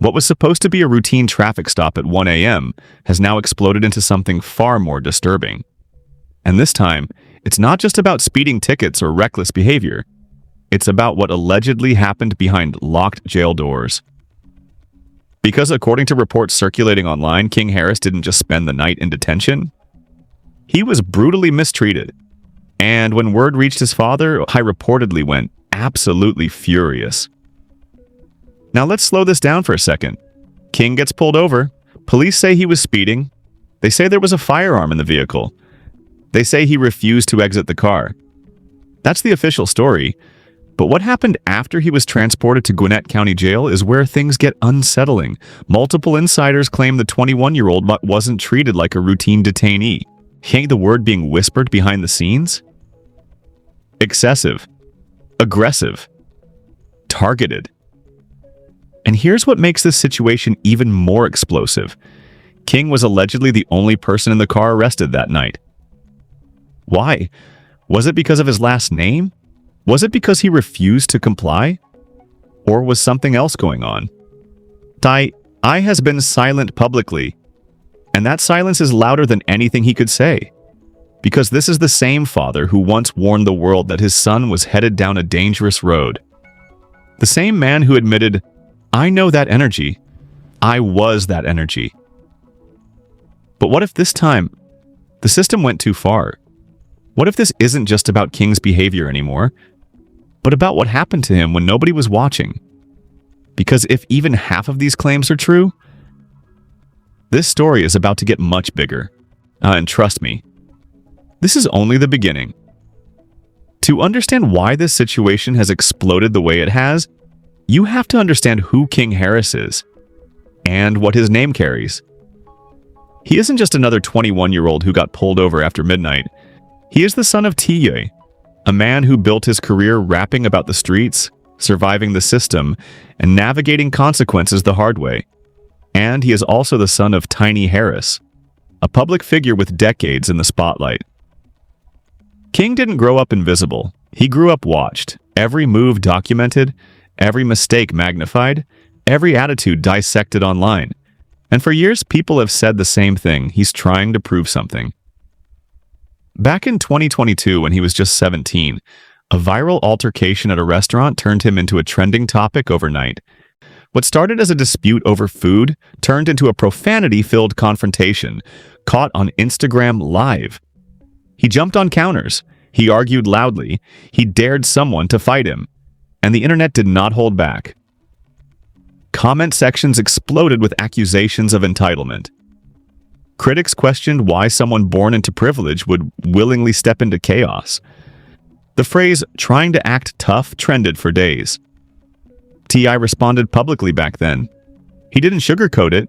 What was supposed to be a routine traffic stop at 1 a.m. has now exploded into something far more disturbing. And this time, it's not just about speeding tickets or reckless behavior. It's about what allegedly happened behind locked jail doors. Because according to reports circulating online, King Harris didn't just spend the night in detention. He was brutally mistreated. And when word reached his father, he reportedly went absolutely furious. Now let's slow this down for a second. King gets pulled over. Police say he was speeding. They say there was a firearm in the vehicle. They say he refused to exit the car. That's the official story. But what happened after he was transported to Gwinnett County Jail is where things get unsettling. Multiple insiders claim the 21-year-old wasn't treated like a routine detainee. Ain't the word being whispered behind the scenes? Excessive. Aggressive. Targeted. And here's what makes this situation even more explosive. King was allegedly the only person in the car arrested that night. Why? Was it because of his last name? Was it because he refused to comply? Or was something else going on? I has been silent publicly, and that silence is louder than anything he could say. Because this is the same father who once warned the world that his son was headed down a dangerous road. The same man who admitted, "I know that energy. I was that energy." But what if this time, the system went too far? What if this isn't just about King's behavior anymore, but about what happened to him when nobody was watching? Because if even half of these claims are true, this story is about to get much bigger. And trust me, this is only the beginning. To understand why this situation has exploded the way it has, you have to understand who King Harris is and what his name carries. He isn't just another 21-year-old who got pulled over after midnight. He is the son of T.J., a man who built his career rapping about the streets, surviving the system, and navigating consequences the hard way. And he is also the son of Tiny Harris, a public figure with decades in the spotlight. King didn't grow up invisible. He grew up watched, every move documented, every mistake magnified, every attitude dissected online. And for years, people have said the same thing: he's trying to prove something. Back in 2022, when he was just 17, a viral altercation at a restaurant turned him into a trending topic overnight. What started as a dispute over food turned into a profanity-filled confrontation, caught on Instagram Live. He jumped on counters, he argued loudly, he dared someone to fight him, and the internet did not hold back. Comment sections exploded with accusations of entitlement. Critics questioned why someone born into privilege would willingly step into chaos. The phrase, "trying to act tough," trended for days. T.I. responded publicly back then. He didn't sugarcoat it.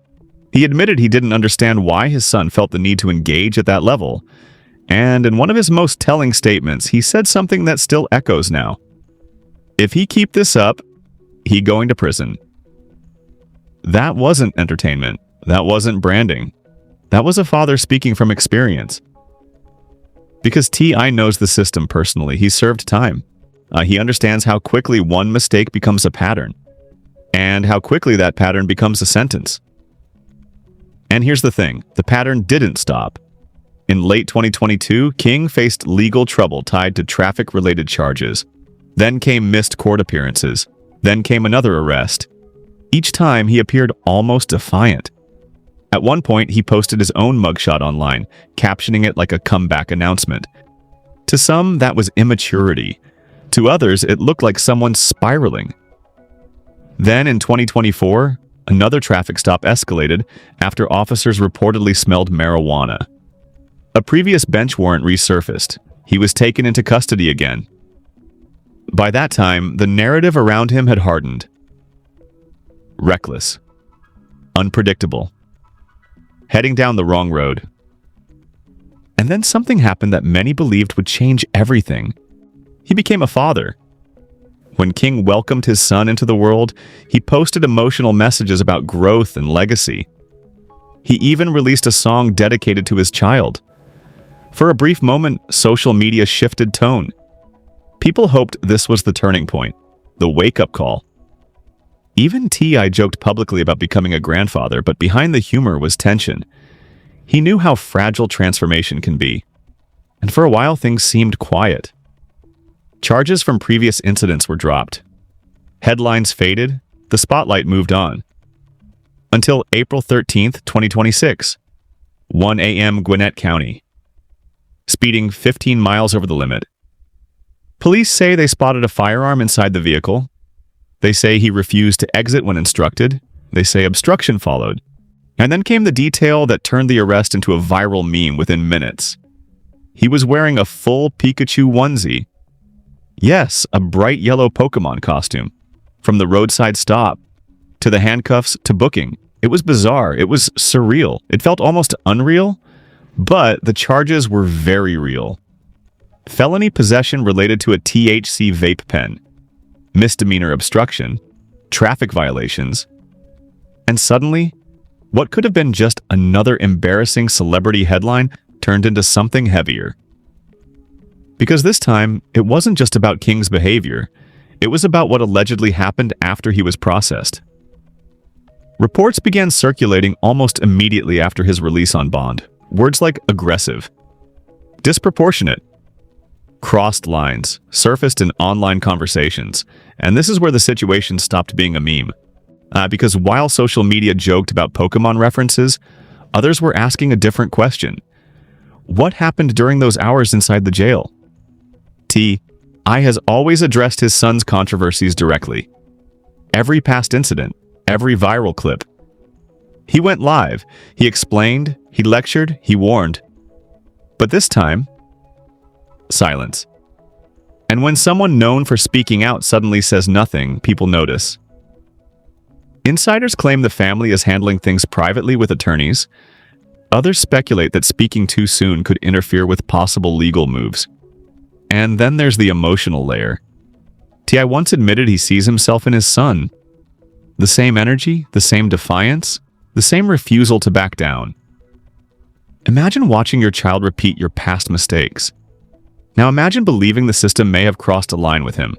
He admitted he didn't understand why his son felt the need to engage at that level. And in one of his most telling statements, he said something that still echoes now. If he keep this up, he going to prison. That wasn't entertainment. That wasn't branding. That was a father speaking from experience. Because T.I. knows the system personally. He served time. He understands how quickly one mistake becomes a pattern, and how quickly that pattern becomes a sentence. And here's the thing. The pattern didn't stop. In late 2022, King faced legal trouble tied to traffic-related charges. Then came missed court appearances. Then came another arrest. Each time, he appeared almost defiant. At one point, he posted his own mugshot online, captioning it like a comeback announcement. To some, that was immaturity. To others, it looked like someone spiraling. Then, in 2024, another traffic stop escalated after officers reportedly smelled marijuana. A previous bench warrant resurfaced. He was taken into custody again. By that time, the narrative around him had hardened. Reckless. Unpredictable. Heading down the wrong road. And then something happened that many believed would change everything. He became a father. When King welcomed his son into the world, he posted emotional messages about growth and legacy. He even released a song dedicated to his child. For a brief moment, social media shifted tone. People hoped this was the turning point, the wake-up call. Even T.I. joked publicly about becoming a grandfather, but behind the humor was tension. He knew how fragile transformation can be. And for a while, things seemed quiet. Charges from previous incidents were dropped. Headlines faded, the spotlight moved on. Until April 13th, 2026, 1 a.m. Gwinnett County. Speeding 15 miles over the limit. Police say they spotted a firearm inside the vehicle. They say he refused to exit when instructed. They say obstruction followed. And then came the detail that turned the arrest into a viral meme within minutes. He was wearing a full Pikachu onesie. Yes, a bright yellow Pokemon costume. From the roadside stop, to the handcuffs, to booking. It was bizarre. It was surreal. It felt almost unreal, but the charges were very real. Felony possession related to a THC vape pen, misdemeanor obstruction, traffic violations, and suddenly, what could have been just another embarrassing celebrity headline turned into something heavier. Because this time, it wasn't just about King's behavior, it was about what allegedly happened after he was processed. Reports began circulating almost immediately after his release on bond. Words like aggressive, disproportionate, crossed lines surfaced in online conversations, and this is where the situation stopped being a meme. Because while social media joked about Pokemon references, others were asking a different question. What happened during those hours inside the jail? T.I. has always addressed his son's controversies directly. Every past incident, every viral clip. He went live, he explained, he lectured, he warned. But this time, silence. And when someone known for speaking out suddenly says nothing, people notice. Insiders claim the family is handling things privately with attorneys. Others speculate that speaking too soon could interfere with possible legal moves. And then there's the emotional layer. T.I. once admitted he sees himself in his son. The same energy, the same defiance, the same refusal to back down. Imagine watching your child repeat your past mistakes. Now imagine believing the system may have crossed a line with him.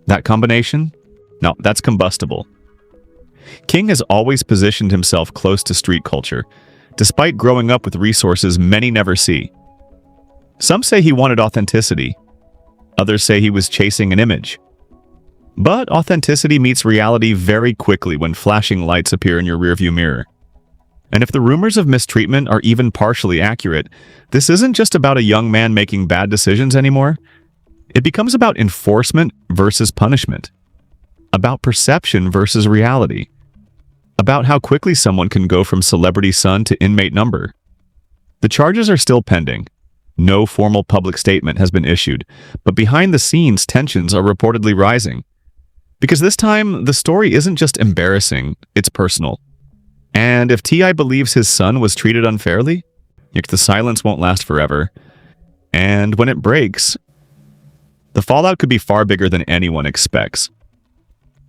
That combination? No, that's combustible. King has always positioned himself close to street culture, despite growing up with resources many never see. Some say he wanted authenticity. Others say he was chasing an image. But authenticity meets reality very quickly when flashing lights appear in your rearview mirror. And if the rumors of mistreatment are even partially accurate, this isn't just about a young man making bad decisions anymore. It becomes about enforcement versus punishment. About perception versus reality. About how quickly someone can go from celebrity son to inmate number. The charges are still pending. No formal public statement has been issued, but behind the scenes, tensions are reportedly rising. Because this time, the story isn't just embarrassing, it's personal. And if T.I. believes his son was treated unfairly, the silence won't last forever. And when it breaks, the fallout could be far bigger than anyone expects.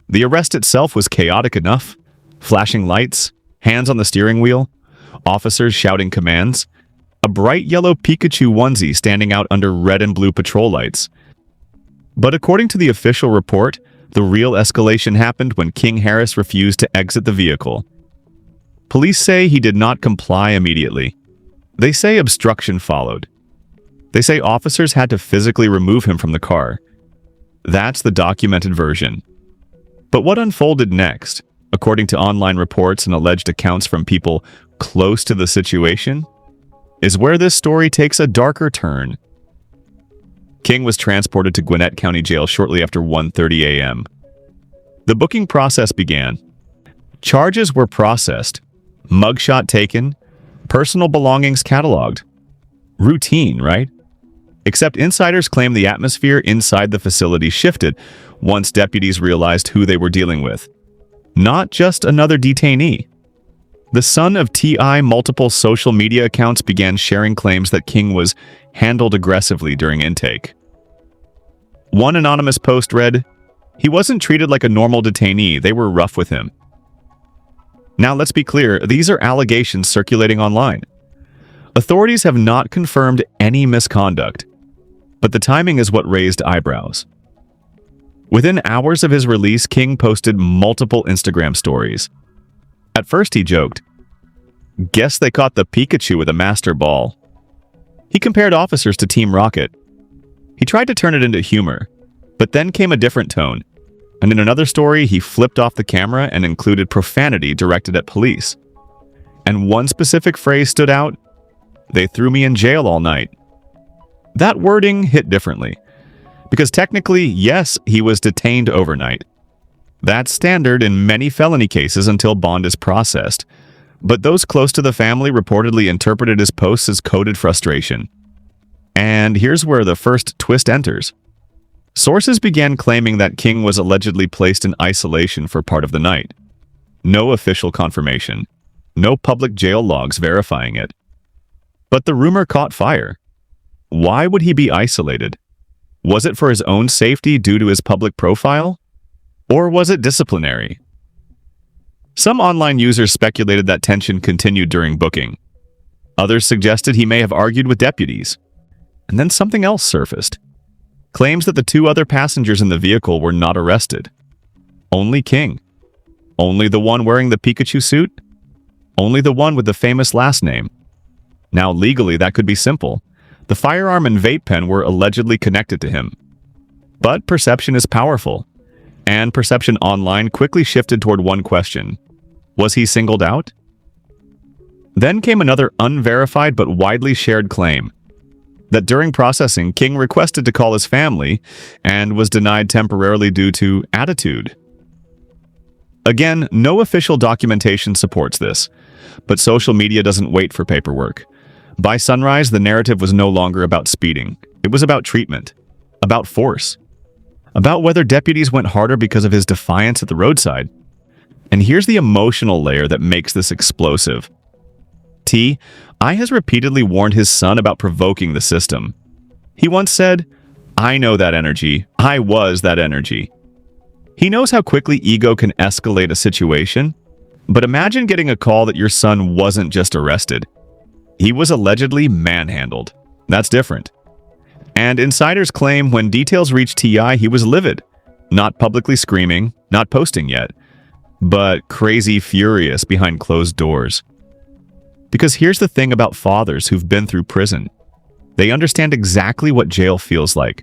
The arrest itself was chaotic enough. Flashing lights, hands on the steering wheel, officers shouting commands, a bright yellow Pikachu onesie standing out under red and blue patrol lights. But according to the official report, the real escalation happened when King Harris refused to exit the vehicle. Police say he did not comply immediately. They say obstruction followed. They say officers had to physically remove him from the car. That's the documented version. But what unfolded next, according to online reports and alleged accounts from people close to the situation, is where this story takes a darker turn. King was transported to Gwinnett County Jail shortly after 1:30 a.m. The booking process began. Charges were processed, mugshot taken, personal belongings cataloged. Routine, right? Except insiders claim the atmosphere inside the facility shifted once deputies realized who they were dealing with. Not just another detainee. The son of T.I. multiple social media accounts began sharing claims that King was handled aggressively during intake. One anonymous post read, "He wasn't treated like a normal detainee, they were rough with him." Now let's be clear, these are allegations circulating online. Authorities have not confirmed any misconduct, but the timing is what raised eyebrows. Within hours of his release, King posted multiple Instagram stories. At first he joked, "Guess they caught the Pikachu with a master ball." He compared officers to Team Rocket. He tried to turn it into humor, but then came a different tone. And in another story, he flipped off the camera and included profanity directed at police. And one specific phrase stood out: "They threw me in jail all night." That wording hit differently. Because technically, yes, he was detained overnight. That's standard in many felony cases until bond is processed. But those close to the family reportedly interpreted his posts as coded frustration. And here's where the first twist enters. Sources began claiming that King was allegedly placed in isolation for part of the night. No official confirmation. No public jail logs verifying it. But the rumor caught fire. Why would he be isolated? Was it for his own safety due to his public profile? Or was it disciplinary? Some online users speculated that tension continued during booking. Others suggested he may have argued with deputies. And then something else surfaced. Claims that the two other passengers in the vehicle were not arrested. Only King. Only the one wearing the Pikachu suit? Only the one with the famous last name. Now legally that could be simple. The firearm and vape pen were allegedly connected to him. But perception is powerful, and perception online quickly shifted toward one question. Was he singled out? Then came another unverified but widely shared claim, that during processing, King requested to call his family and was denied temporarily due to attitude. Again, no official documentation supports this, but social media doesn't wait for paperwork. By sunrise, the narrative was no longer about speeding. It was about treatment, about force, about whether deputies went harder because of his defiance at the roadside. And here's the emotional layer that makes this explosive. I has repeatedly warned his son about provoking the system. He once said, "I know that energy. I was that energy." He knows how quickly ego can escalate a situation, but imagine getting a call that your son wasn't just arrested. He was allegedly manhandled. That's different. And insiders claim when details reached TI, he was livid. Not publicly screaming, not posting yet, but crazy furious behind closed doors. Because here's the thing about fathers who've been through prison. They understand exactly what jail feels like.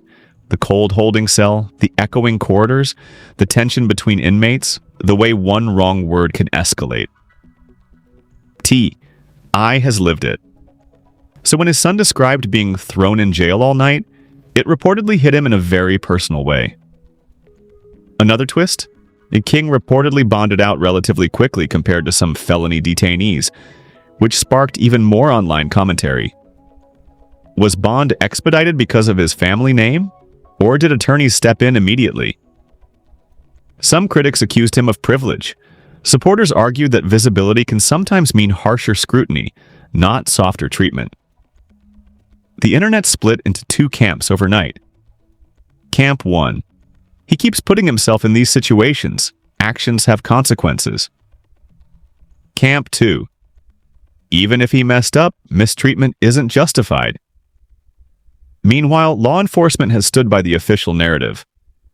The cold holding cell, the echoing corridors, the tension between inmates, the way one wrong word can escalate. I has lived it. So when his son described being thrown in jail all night, it reportedly hit him in a very personal way. Another twist? King reportedly bonded out relatively quickly compared to some felony detainees, which sparked even more online commentary. Was bond expedited because of his family name? Or did attorneys step in immediately? Some critics accused him of privilege. Supporters argued that visibility can sometimes mean harsher scrutiny, not softer treatment. The internet split into two camps overnight. Camp 1. He keeps putting himself in these situations. Actions have consequences. Camp 2. Even if he messed up, mistreatment isn't justified. Meanwhile, law enforcement has stood by the official narrative.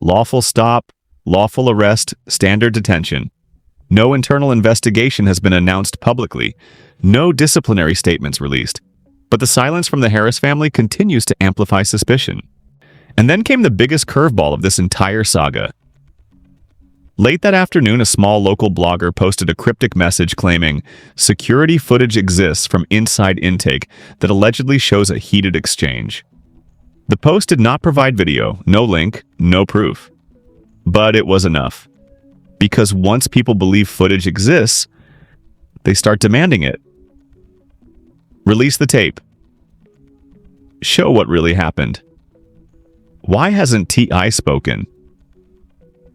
Lawful stop, lawful arrest, standard detention. No internal investigation has been announced publicly. No disciplinary statements released. But the silence from the Harris family continues to amplify suspicion. And then came the biggest curveball of this entire saga. Late that afternoon, a small local blogger posted a cryptic message claiming security footage exists from inside intake that allegedly shows a heated exchange. The post did not provide video, no link, no proof. But it was enough. Because once people believe footage exists, they start demanding it. Release the tape. Show what really happened. Why hasn't TI spoken?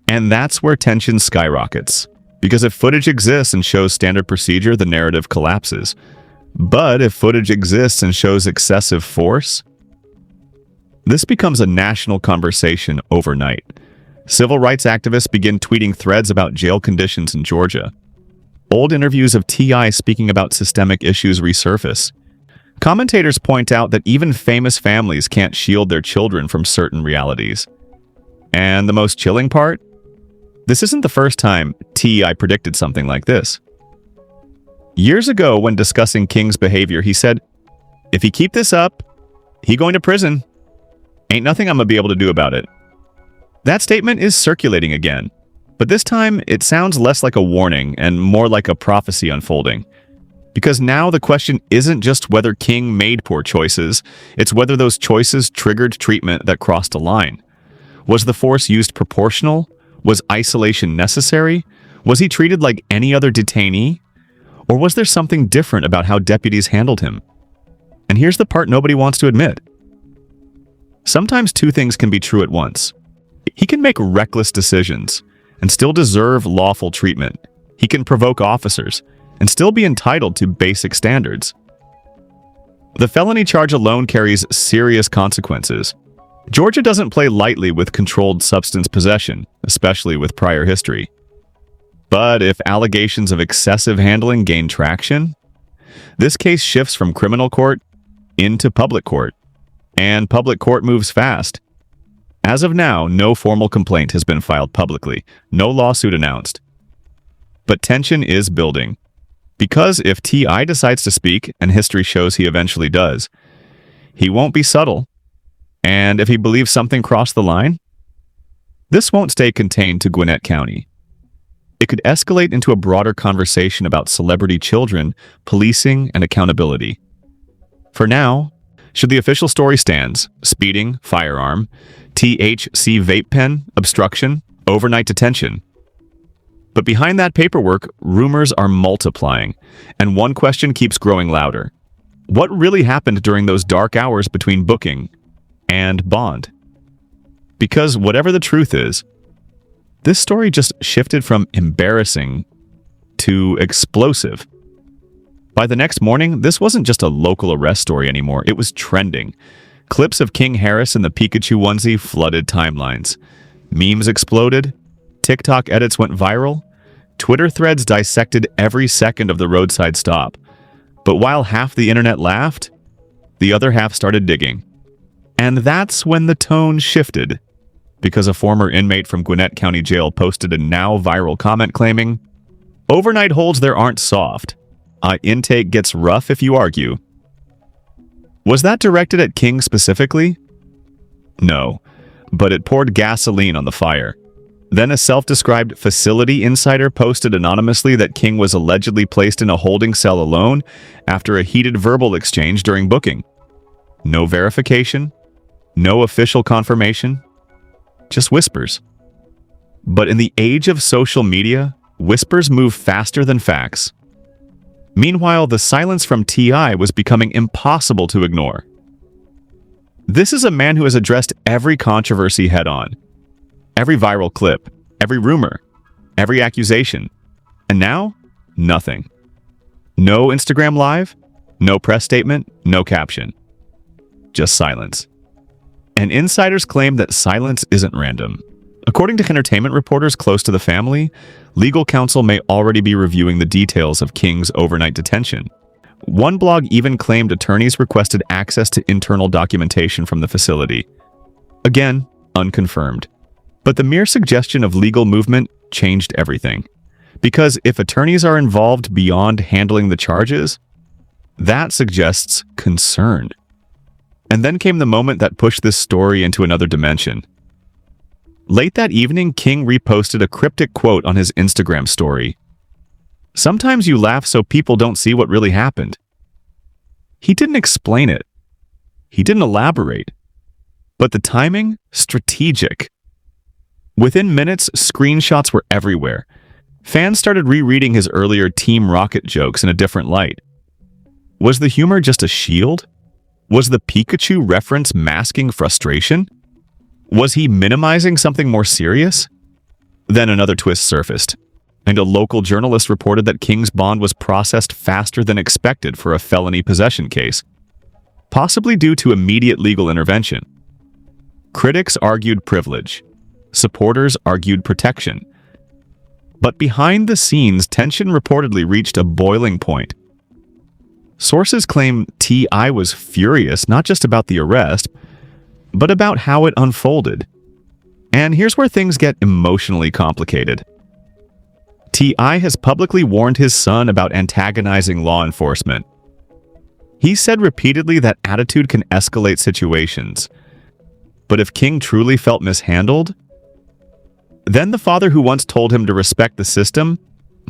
And that's where tension skyrockets. Because if footage exists and shows standard procedure, the narrative collapses. But if footage exists and shows excessive force, this becomes a national conversation overnight. Civil rights activists begin tweeting threads about jail conditions in Georgia. Old interviews of TI speaking about systemic issues resurface. Commentators point out that even famous families can't shield their children from certain realities. And the most chilling part? This isn't the first time T.I. predicted something like this. Years ago, when discussing King's behavior, he said, "If he keep this up, he going to prison. Ain't nothing I'm gonna be able to do about it." That statement is circulating again, but this time it sounds less like a warning and more like a prophecy unfolding. Because now the question isn't just whether King made poor choices, it's whether those choices triggered treatment that crossed a line. Was the force used proportional? Was isolation necessary? Was he treated like any other detainee? Or was there something different about how deputies handled him? And here's the part nobody wants to admit. Sometimes two things can be true at once. He can make reckless decisions and still deserve lawful treatment. He can provoke officers and still be entitled to basic standards. The felony charge alone carries serious consequences. Georgia doesn't play lightly with controlled substance possession, especially with prior history. But if allegations of excessive handling gain traction, this case shifts from criminal court into public court, and public court moves fast. As of now, no formal complaint has been filed publicly, no lawsuit announced. But tension is building. Because if T.I. decides to speak, and history shows he eventually does, he won't be subtle. And if he believes something crossed the line, this won't stay contained to Gwinnett County. It could escalate into a broader conversation about celebrity children, policing, and accountability. For now, should the official story stands, speeding, firearm, THC vape pen, obstruction, overnight detention. But behind that paperwork, rumors are multiplying, and one question keeps growing louder. What really happened during those dark hours between booking and bond? Because whatever the truth is, this story just shifted from embarrassing to explosive. By the next morning, this wasn't just a local arrest story anymore, it was trending. Clips of King Harris in the Pikachu onesie flooded timelines. Memes exploded, TikTok edits went viral, Twitter threads dissected every second of the roadside stop. But while half the internet laughed, the other half started digging. And that's when the tone shifted, because a former inmate from Gwinnett County Jail posted a now viral comment claiming, "Overnight holds there aren't soft. Intake gets rough if you argue." Was that directed at King specifically? No, but it poured gasoline on the fire. Then a self-described facility insider posted anonymously that King was allegedly placed in a holding cell alone after a heated verbal exchange during booking. No verification, no official confirmation, just whispers. But in the age of social media, whispers move faster than facts. Meanwhile, the silence from T.I. was becoming impossible to ignore. This is a man who has addressed every controversy head-on. Every viral clip, every rumor, every accusation. And now, nothing. No Instagram Live, no press statement, no caption. Just silence. And insiders claim that silence isn't random. According to entertainment reporters close to the family, legal counsel may already be reviewing the details of King's overnight detention. One blog even claimed attorneys requested access to internal documentation from the facility. Again, unconfirmed. But the mere suggestion of legal movement changed everything. Because if attorneys are involved beyond handling the charges, that suggests concern. And then came the moment that pushed this story into another dimension. Late that evening, King reposted a cryptic quote on his Instagram story. "Sometimes you laugh so people don't see what really happened." He didn't explain it. He didn't elaborate. But the timing? Strategic. Within minutes, screenshots were everywhere. Fans started rereading his earlier Team Rocket jokes in a different light. Was the humor just a shield? Was the Pikachu reference masking frustration? Was he minimizing something more serious? Then another twist surfaced, and a local journalist reported that King's bond was processed faster than expected for a felony possession case, possibly due to immediate legal intervention. Critics argued privilege. Supporters argued protection. But behind the scenes, tension reportedly reached a boiling point. Sources claim T.I. was furious not just about the arrest, but about how it unfolded. And here's where things get emotionally complicated. T.I. has publicly warned his son about antagonizing law enforcement. He said repeatedly that attitude can escalate situations. But if King truly felt mishandled, then the father who once told him to respect the system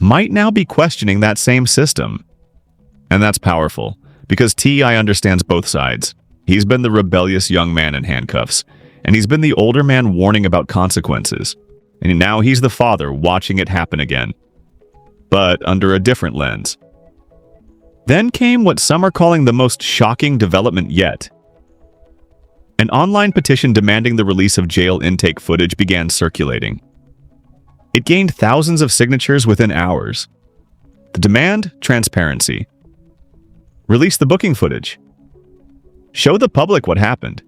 might now be questioning that same system. And that's powerful, because T.I. understands both sides. He's been the rebellious young man in handcuffs, and he's been the older man warning about consequences. And now he's the father watching it happen again, but under a different lens. Then came what some are calling the most shocking development yet. An online petition demanding the release of jail intake footage began circulating. It gained thousands of signatures within hours. The demand? Transparency. Release the booking footage. Show the public what happened.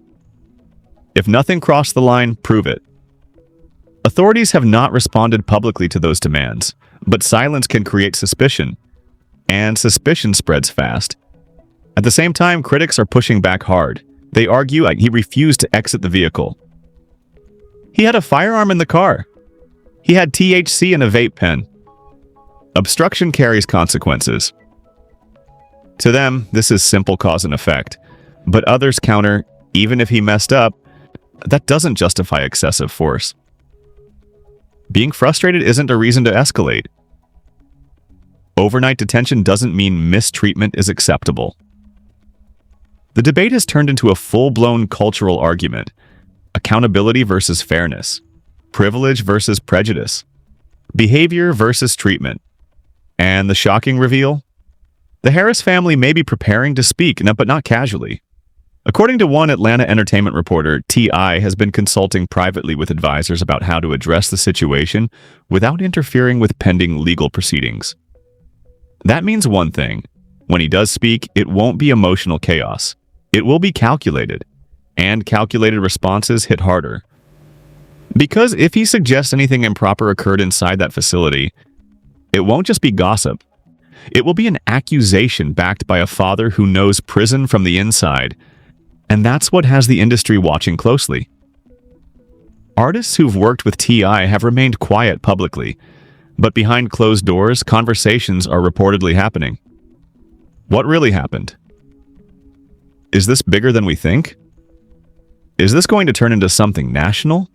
If nothing crossed the line, prove it. Authorities have not responded publicly to those demands, but silence can create suspicion, and suspicion spreads fast. At the same time, critics are pushing back hard. They argue he refused to exit the vehicle. He had a firearm in the car. He had THC in a vape pen. Obstruction carries consequences. To them, this is simple cause and effect, but others counter, even if he messed up, that doesn't justify excessive force. Being frustrated isn't a reason to escalate. Overnight detention doesn't mean mistreatment is acceptable. The debate has turned into a full-blown cultural argument. Accountability versus fairness. Privilege versus prejudice. Behavior versus treatment. And the shocking reveal? The Harris family may be preparing to speak, but not casually. According to one Atlanta entertainment reporter, T.I. has been consulting privately with advisors about how to address the situation without interfering with pending legal proceedings. That means one thing. When he does speak, it won't be emotional chaos. It will be calculated, and calculated responses hit harder. Because if he suggests anything improper occurred inside that facility, it won't just be gossip. It will be an accusation backed by a father who knows prison from the inside, and that's what has the industry watching closely. Artists who've worked with T.I. have remained quiet publicly, but behind closed doors, conversations are reportedly happening. What really happened? Is this bigger than we think? Is this going to turn into something national?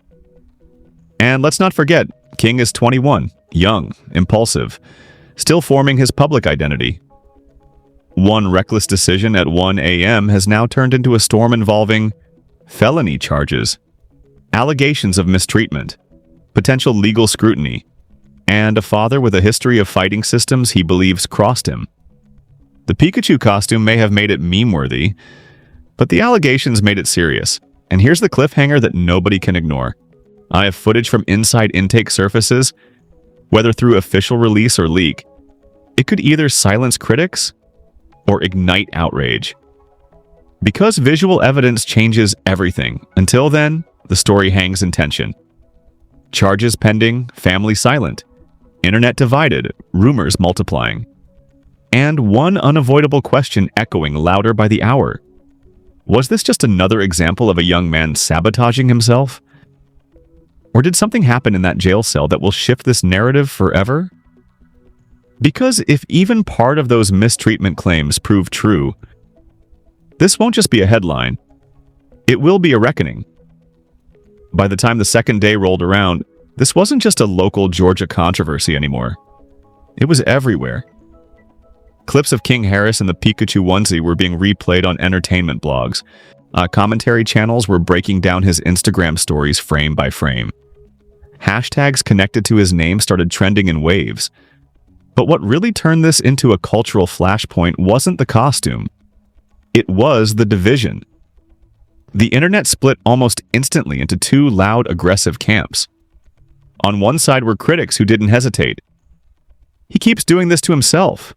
And let's not forget, King is 21, young, impulsive, still forming his public identity. One reckless decision at 1 a.m. has now turned into a storm involving felony charges, allegations of mistreatment, potential legal scrutiny, and a father with a history of fighting systems he believes crossed him. The Pikachu costume may have made it meme-worthy, but the allegations made it serious. And here's the cliffhanger that nobody can ignore. I have footage from inside intake surfaces, whether through official release or leak. It could either silence critics or ignite outrage. Because visual evidence changes everything. Until then, the story hangs in tension. Charges pending, family silent, internet divided, rumors multiplying, and one unavoidable question echoing louder by the hour. Was this just another example of a young man sabotaging himself? Or did something happen in that jail cell that will shift this narrative forever? Because if even part of those mistreatment claims prove true, this won't just be a headline. It will be a reckoning. By the time the second day rolled around, this wasn't just a local Georgia controversy anymore. It was everywhere. Clips of King Harris in the Pikachu onesie were being replayed on entertainment blogs. Commentary channels were breaking down his Instagram stories frame by frame. Hashtags connected to his name started trending in waves. But what really turned this into a cultural flashpoint wasn't the costume. It was the division. The internet split almost instantly into two loud, aggressive camps. On one side were critics who didn't hesitate. He keeps doing this to himself.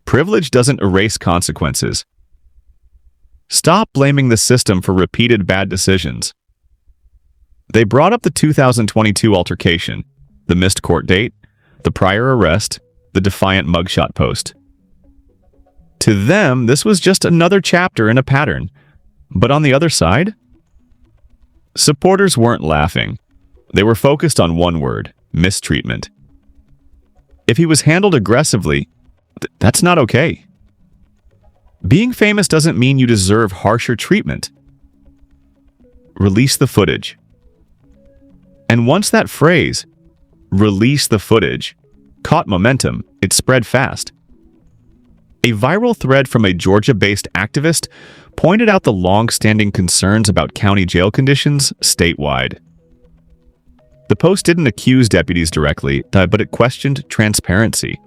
Privilege doesn't erase consequences. Stop blaming the system for repeated bad decisions. They brought up the 2022 altercation, the missed court date, the prior arrest, the defiant mugshot post. To them, this was just another chapter in a pattern. But on the other side, Supporters weren't laughing. They were focused on one word: mistreatment. If he was handled aggressively, that's not okay. Being famous doesn't mean you deserve harsher treatment. Release the footage. And once that phrase, "release the footage," caught momentum, it spread fast. A viral thread from a Georgia-based activist pointed out the long-standing concerns about county jail conditions statewide. The post didn't accuse deputies directly, but it questioned transparency.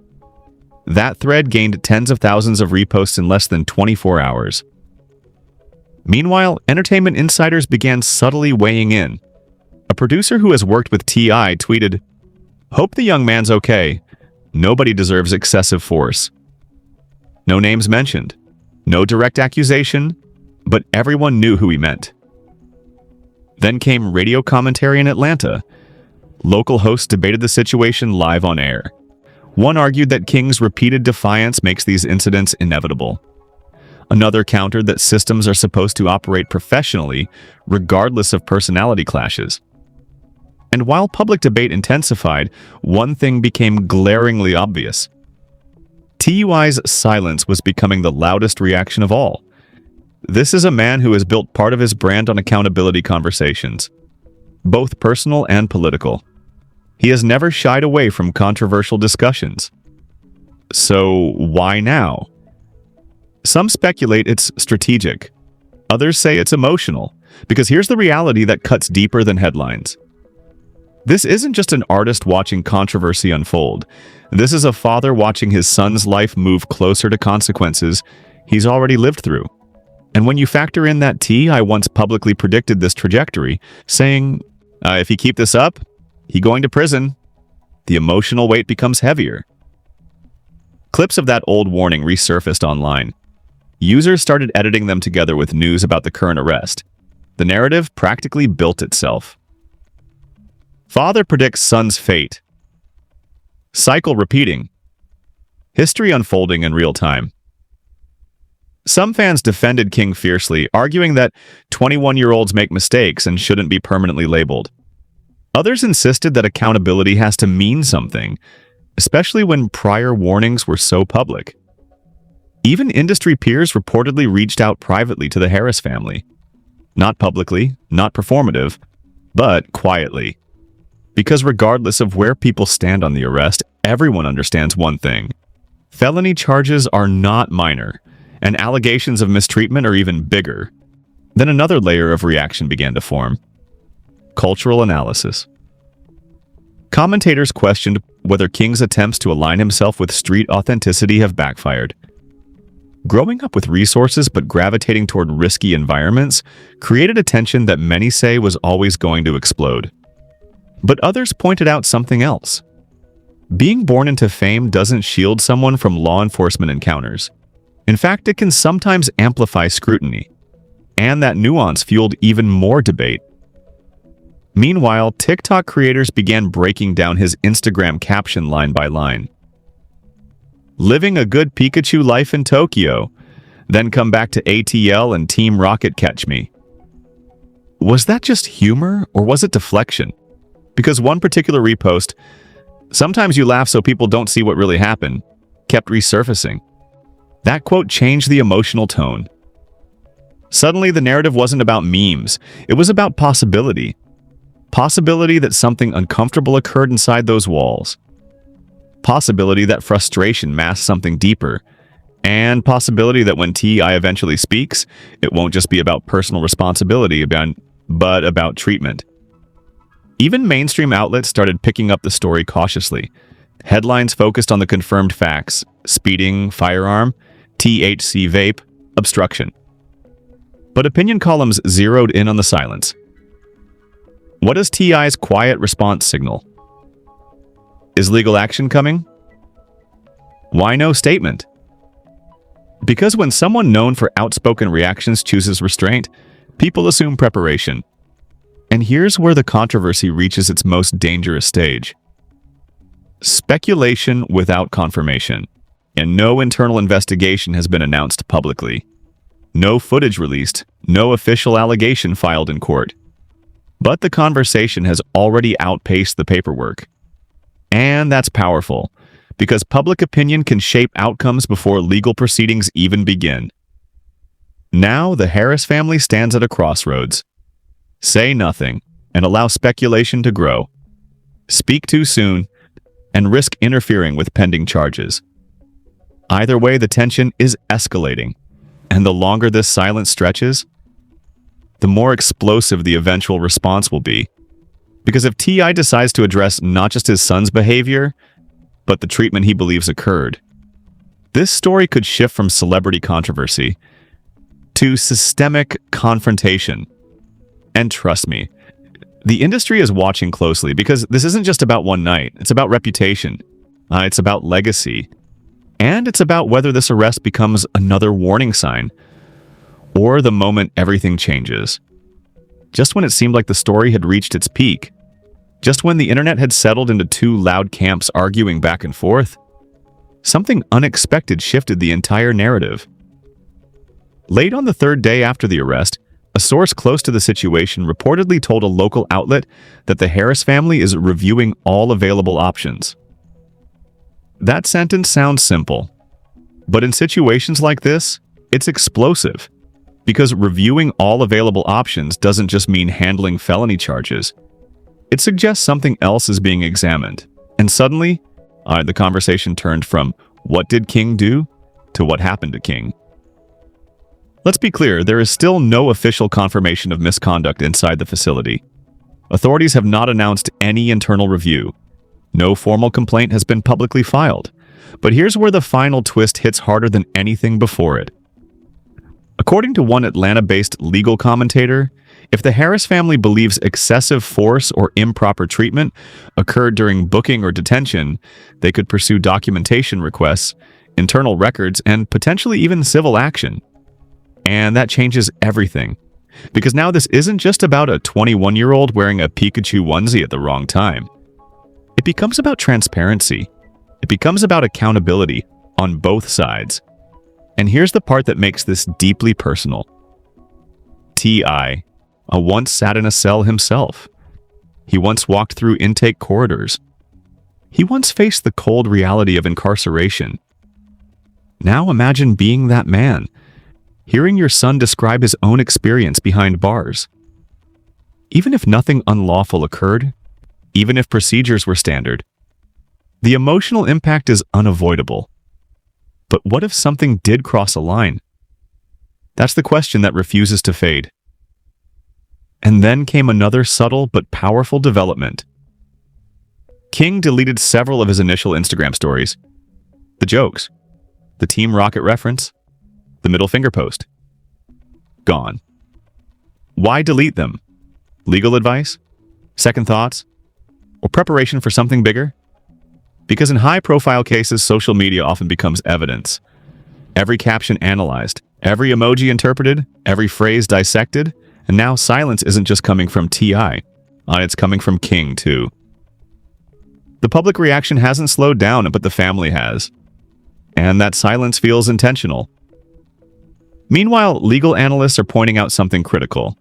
That thread gained tens of thousands of reposts in less than 24 hours. Meanwhile, entertainment insiders began subtly weighing in. A producer who has worked with T.I. tweeted, "Hope the young man's okay. Nobody deserves excessive force." No names mentioned, no direct accusation, but everyone knew who he meant. Then came radio commentary in Atlanta. Local hosts debated the situation live on air. One argued that King's repeated defiance makes these incidents inevitable. Another countered that systems are supposed to operate professionally, regardless of personality clashes. And while public debate intensified, one thing became glaringly obvious. TUI's silence was becoming the loudest reaction of all. This is a man who has built part of his brand on accountability conversations, both personal and political. He has never shied away from controversial discussions. So why now? Some speculate it's strategic. Others say it's emotional, because here's the reality that cuts deeper than headlines. This isn't just an artist watching controversy unfold. This is a father watching his son's life move closer to consequences he's already lived through. And when you factor in that T.I. once publicly predicted this trajectory, saying, if he keep this up, he going to prison, the emotional weight becomes heavier. Clips of that old warning resurfaced online. Users started editing them together with news about the current arrest. The narrative practically built itself. Father predicts son's fate. Cycle repeating. History unfolding in real time. Some fans defended King fiercely, arguing that 21-year-olds make mistakes and shouldn't be permanently labeled. Others insisted that accountability has to mean something, especially when prior warnings were so public. Even industry peers reportedly reached out privately to the Harris family. Not publicly, not performative, but quietly. Because regardless of where people stand on the arrest, everyone understands one thing. Felony charges are not minor, and allegations of mistreatment are even bigger. Then another layer of reaction began to form. Cultural analysis. Commentators questioned whether King's attempts to align himself with street authenticity have backfired. Growing up with resources but gravitating toward risky environments created a tension that many say was always going to explode. But others pointed out something else. Being born into fame doesn't shield someone from law enforcement encounters. In fact, it can sometimes amplify scrutiny. And that nuance fueled even more debate. Meanwhile, TikTok creators began breaking down his Instagram caption line by line. Living a good Pikachu life in Tokyo, then come back to ATL and Team Rocket catch me. Was that just humor, or was it deflection? Because one particular repost, "Sometimes you laugh so people don't see what really happened," kept resurfacing. That quote changed the emotional tone. Suddenly, the narrative wasn't about memes. It was about possibility. Possibility that something uncomfortable occurred inside those walls. Possibility that frustration masked something deeper. And possibility that when T.I. eventually speaks, it won't just be about personal responsibility, but about treatment. Even mainstream outlets started picking up the story cautiously. Headlines focused on the confirmed facts: speeding, firearm, THC vape, obstruction. But opinion columns zeroed in on the silence. What does T.I.'s quiet response signal? Is legal action coming? Why no statement? Because when someone known for outspoken reactions chooses restraint, people assume preparation. And here's where the controversy reaches its most dangerous stage. Speculation without confirmation. And no internal investigation has been announced publicly. No footage released, no official allegation filed in court. But the conversation has already outpaced the paperwork. And that's powerful, because public opinion can shape outcomes before legal proceedings even begin. Now, the Harris family stands at a crossroads. Say nothing and allow speculation to grow. Speak too soon and risk interfering with pending charges. Either way, the tension is escalating, and the longer this silence stretches, the more explosive the eventual response will be. Because if T.I. decides to address not just his son's behavior, but the treatment he believes occurred, this story could shift from celebrity controversy to systemic confrontation. And trust me, the industry is watching closely because this isn't just about one night. It's about reputation. It's about legacy. And it's about whether this arrest becomes another warning sign or the moment everything changes. Just when it seemed like the story had reached its peak, just when the internet had settled into two loud camps arguing back and forth, something unexpected shifted the entire narrative. Late on the third day after the arrest, a source close to the situation reportedly told a local outlet that the Harris family is reviewing all available options. That sentence sounds simple, but in situations like this, it's explosive, because reviewing all available options doesn't just mean handling felony charges. It suggests something else is being examined, and suddenly, the conversation turned from "what did King do?" to "what happened to King?" Let's be clear, there is still no official confirmation of misconduct inside the facility. Authorities have not announced any internal review. No formal complaint has been publicly filed. But here's where the final twist hits harder than anything before it. According to one Atlanta-based legal commentator, if the Harris family believes excessive force or improper treatment occurred during booking or detention, they could pursue documentation requests, internal records, and potentially even civil action. And that changes everything. Because now this isn't just about a 21-year-old wearing a Pikachu onesie at the wrong time. It becomes about transparency. It becomes about accountability on both sides. And here's the part that makes this deeply personal. T.I. once sat in a cell himself. He once walked through intake corridors. He once faced the cold reality of incarceration. Now imagine being that man, hearing your son describe his own experience behind bars. Even if nothing unlawful occurred, even if procedures were standard, the emotional impact is unavoidable. But what if something did cross a line? That's the question that refuses to fade. And then came another subtle but powerful development. King deleted several of his initial Instagram stories. The jokes, the Team Rocket reference, the middle finger post. Gone. Why delete them? Legal advice? Second thoughts? Or preparation for something bigger? Because in high-profile cases, social media often becomes evidence. Every caption analyzed, every emoji interpreted, every phrase dissected, and now silence isn't just coming from T.I. It's coming from King, too. The public reaction hasn't slowed down, but the family has. And that silence feels intentional. Meanwhile, legal analysts are pointing out something critical.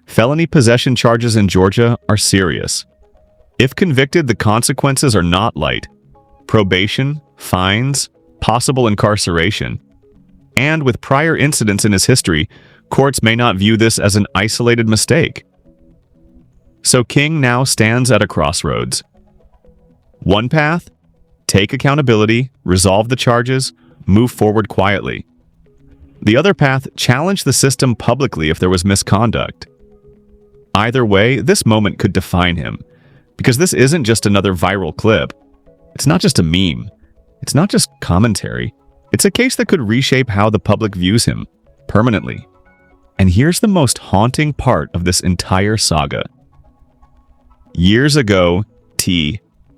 Felony possession charges in Georgia are serious. If convicted, the consequences are not light. Probation, fines, possible incarceration. And with prior incidents in his history, courts may not view this as an isolated mistake. So King now stands at a crossroads. One path: take accountability, resolve the charges, move forward quietly. The other path: challenge the system publicly if there was misconduct. Either way, this moment could define him, because this isn't just another viral clip. It's not just a meme. It's not just commentary. It's a case that could reshape how the public views him, permanently. And here's the most haunting part of this entire saga. Years ago,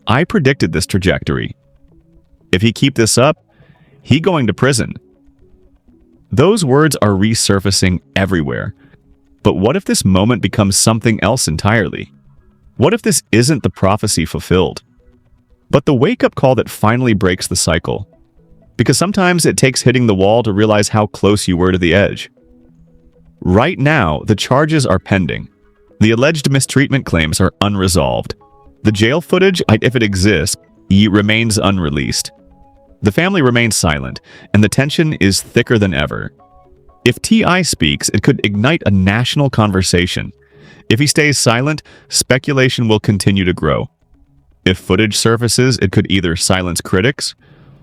I predicted this trajectory. If he keep this up, he going to prison. Those words are resurfacing everywhere. But what if this moment becomes something else entirely? What if this isn't the prophecy fulfilled, but the wake-up call that finally breaks the cycle? Because sometimes it takes hitting the wall to realize how close you were to the edge. Right now, the charges are pending. The alleged mistreatment claims are unresolved. The jail footage, if it exists, remains unreleased. The family remains silent, and the tension is thicker than ever. If T.I. speaks, it could ignite a national conversation. If he stays silent, speculation will continue to grow. If footage surfaces, it could either silence critics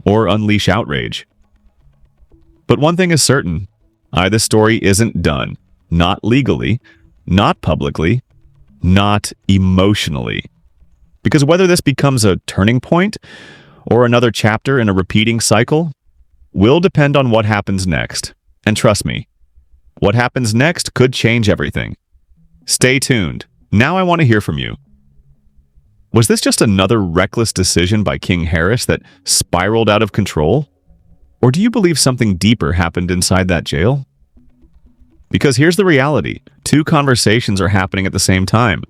or unleash outrage. But one thing is certain, this story isn't done. Not legally, not publicly, not emotionally. Because whether this becomes a turning point or another chapter in a repeating cycle will depend on what happens next. And trust me, what happens next could change everything. Stay tuned. Now I want to hear from you. Was this just another reckless decision by King Harris that spiraled out of control? Or do you believe something deeper happened inside that jail? Because here's the reality. Two conversations are happening at the same time.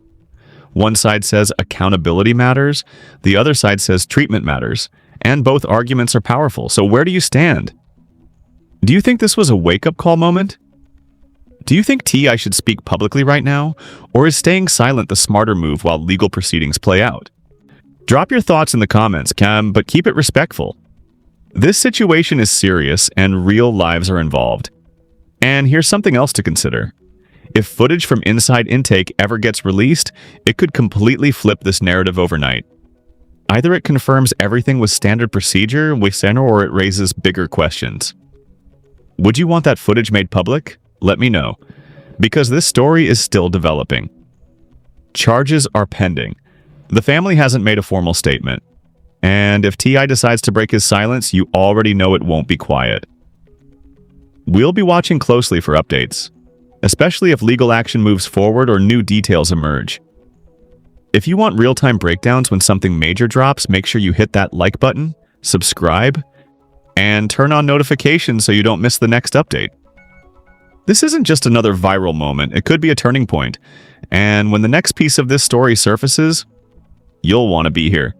One side says accountability matters, the other side says treatment matters, and both arguments are powerful. So where do you stand? Do you think this was a wake-up call moment? Do you think T.I. should speak publicly right now, or is staying silent the smarter move while legal proceedings play out? Drop your thoughts in the comments, but keep it respectful. This situation is serious and real lives are involved. And here's something else to consider. If footage from Inside Intake ever gets released, it could completely flip this narrative overnight. Either it confirms everything was standard procedure, or it raises bigger questions. Would you want that footage made public? Let me know, because this story is still developing. Charges are pending. The family hasn't made a formal statement. And if T.I. decides to break his silence, you already know it won't be quiet. We'll be watching closely for updates, especially if legal action moves forward or new details emerge. If you want real-time breakdowns when something major drops, make sure you hit that like button, subscribe, and turn on notifications so you don't miss the next update. This isn't just another viral moment, it could be a turning point. And when the next piece of this story surfaces, you'll want to be here.